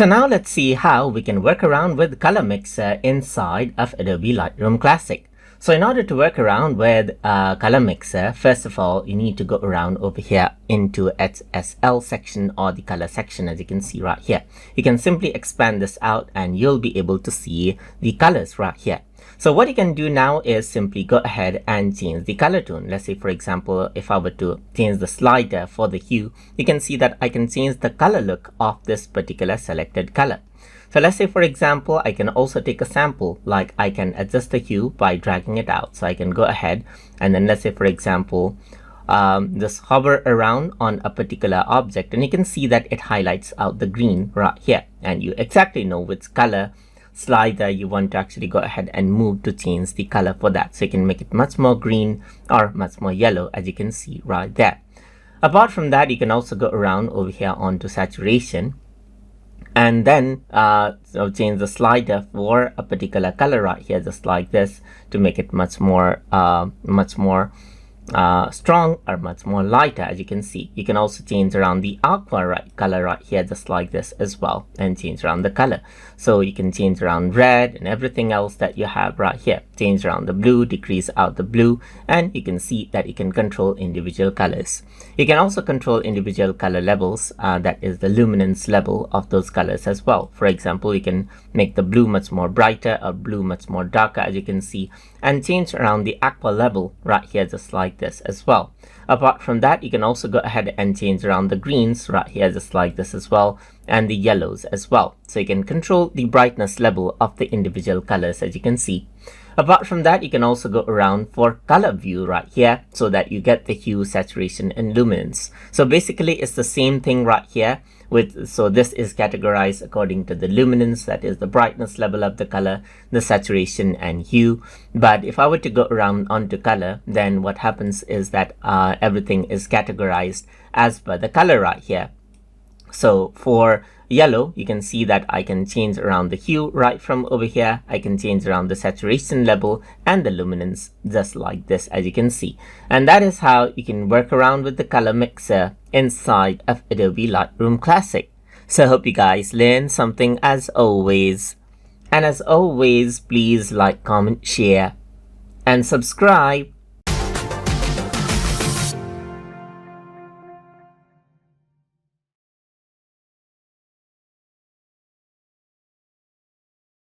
So now let's see how we can work around with Color Mixer inside of Adobe Lightroom Classic. So in order to work around with Color Mixer, first of all, you need to go around over here into its SL section or the color section, as you can see right here. You can simply expand this out and you'll be able to see the colors right here. So what you can do now is simply go ahead and change the color tone. Let's say, for example, if I were to change the slider for the hue, you can see that I can change the color look of this particular selected color. So let's say, for example, I can also take a sample, like I can adjust the hue by dragging it out. So I can go ahead and then let's say, for example, just hover around on a particular object and you can see that it highlights out the green right here, and you exactly know which color slider you want to actually go ahead and move to change the color for that. So you can make it much more green or much more yellow, as you can see right there. Apart from that, you can also go around over here onto saturation and then change the slider for a particular color right here, just like this, to make it much more strong or much more lighter. As you can see, you can also change around the aqua color right here, just like this as well, and change around the color. So you can change around red and everything else that you have right here. Change around the blue, decrease out the blue, and you can see that you can control individual colors. You can also control individual color levels, that is the luminance level of those colors as well. For example, you can make the blue much more brighter or blue much more darker, as you can see, and change around the aqua level right here, just like this as well. Apart from that, you can also go ahead and change around the greens right here, just like this as well, and the yellows as well. So you can control the brightness level of the individual colors, as you can see. Apart from that, you can also go around for color view right here, so that you get the hue, saturation, and luminance. So basically it's the same thing right here. So this is categorized according to the luminance, that is the brightness level of the color, the saturation and hue. But if I were to go around onto color, then what happens is that everything is categorized as per the color right here. So for yellow, you can see that I can change around the hue right from over here. I can change around the saturation level and the luminance, just like this, as you can see. And that is how you can work around with the Color Mixer inside of Adobe Lightroom Classic. So I hope you guys learned something as always. And as always, please like, comment, share, and subscribe.